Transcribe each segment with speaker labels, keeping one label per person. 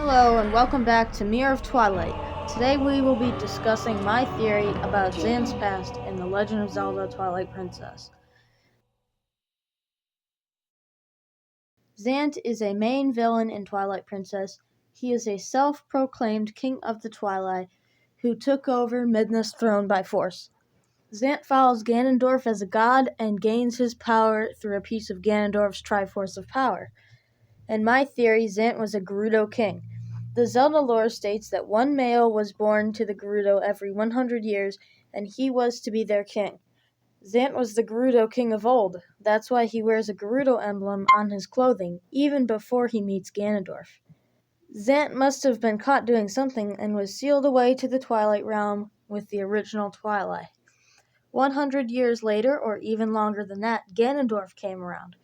Speaker 1: Hello and welcome back to Mirror of Twilight. Today we will be discussing my theory about Zant's past in The Legend of Zelda Twilight Princess. Zant is a main villain in Twilight Princess. He is a self-proclaimed king of the Twilight who took over Midna's throne by force. Zant follows Ganondorf as a god and gains his power through a piece of Ganondorf's Triforce of Power. In my theory, Zant was a Gerudo king. The Zelda lore states that one male was born to the Gerudo every 100 years, and he was to be their king. Zant was the Gerudo king of old. That's why he wears a Gerudo emblem on his clothing, even before he meets Ganondorf. Zant must have been caught doing something and was sealed away to the Twilight Realm with the original Twilight. 100 years later, or even longer than that, Ganondorf came around.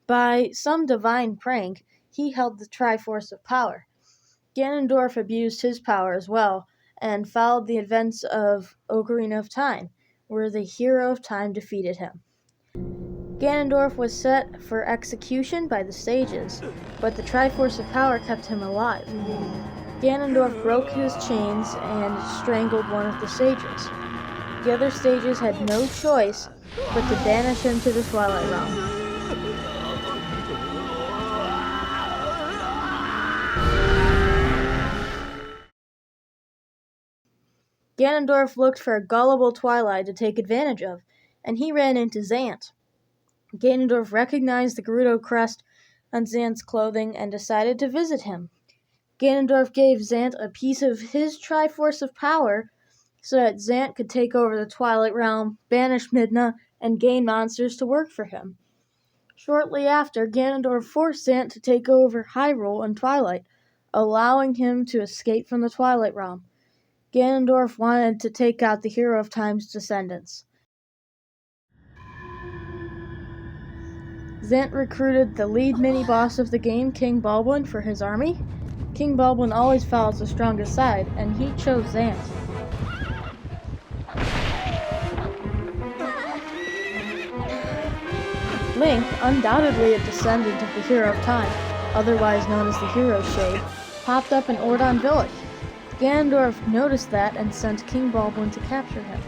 Speaker 1: By some divine prank, he held the Triforce of Power. Ganondorf abused his power as well, and followed the events of Ocarina of Time, where the Hero of Time defeated him. Ganondorf was set for execution by the sages, but the Triforce of Power kept him alive. Ganondorf broke his chains and strangled one of the sages. The other sages had no choice but to banish him to the Twilight Realm. Ganondorf looked for a gullible Twilight to take advantage of, and he ran into Zant. Ganondorf recognized the Gerudo crest on Zant's clothing and decided to visit him. Ganondorf gave Zant a piece of his Triforce of Power so that Zant could take over the Twilight Realm, banish Midna, and gain monsters to work for him. Shortly after, Ganondorf forced Zant to take over Hyrule and Twilight, allowing him to escape from the Twilight Realm. Ganondorf wanted to take out the Hero of Time's descendants. Zant recruited the lead mini-boss of the game, King Baldwin, for his army. King Baldwin always follows the strongest side, and he chose Zant. Link, undoubtedly a descendant of the Hero of Time, otherwise known as the Hero Shade, popped up in Ordon Village. Ganondorf noticed that and sent King Baldwin to capture him.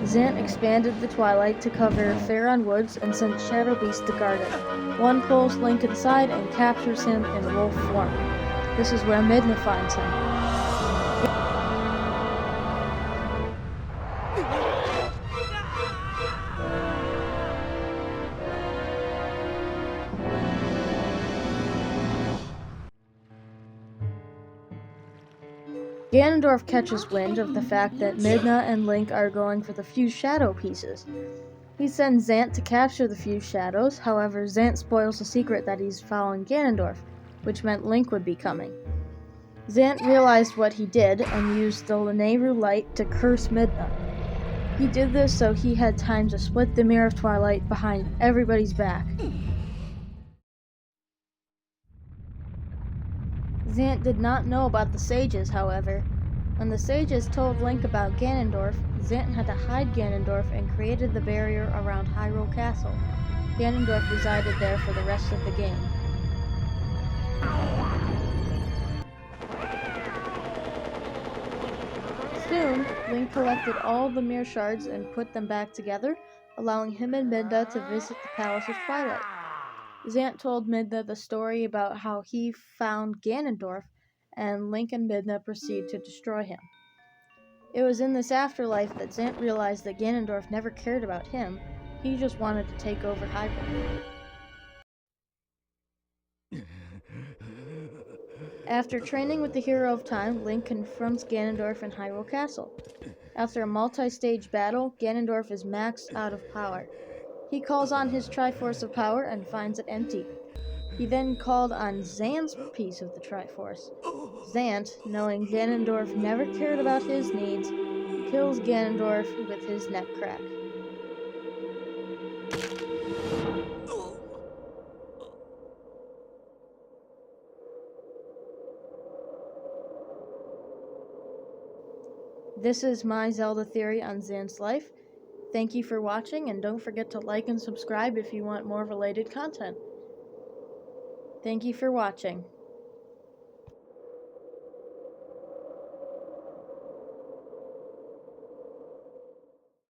Speaker 1: Zant expanded the Twilight to cover Faron Woods and sent Shadow Beast to guard it. One pulls Link inside and captures him in wolf form. This is where Midna finds him. Ganondorf catches wind of the fact that Midna and Link are going for the fused shadow pieces. He sends Zant to capture the fused shadows, however Zant spoils the secret that he's following Ganondorf, which meant Link would be coming. Zant realized what he did and used the Lanayru light to curse Midna. He did this so he had time to split the Mirror of Twilight behind everybody's back. Zant did not know about the sages, however. When the sages told Link about Ganondorf, Zant had to hide Ganondorf and created the barrier around Hyrule Castle. Ganondorf resided there for the rest of the game. Soon, Link collected all the mirror shards and put them back together, allowing him and Midna to visit the Palace of Twilight. Zant told Midna the story about how he found Ganondorf, and Link and Midna proceed to destroy him. It was in this afterlife that Zant realized that Ganondorf never cared about him, he just wanted to take over Hyrule. After training with the Hero of Time, Link confronts Ganondorf in Hyrule Castle. After a multi-stage battle, Ganondorf is maxed out of power. He calls on his Triforce of Power and finds it empty. He then called on Zant's piece of the Triforce. Zant, knowing Ganondorf never cared about his needs, kills Ganondorf with his neck crack. This is my Zelda theory on Zant's life. Thank you for watching, and don't forget to like and subscribe if you want more related content. Thank you for watching.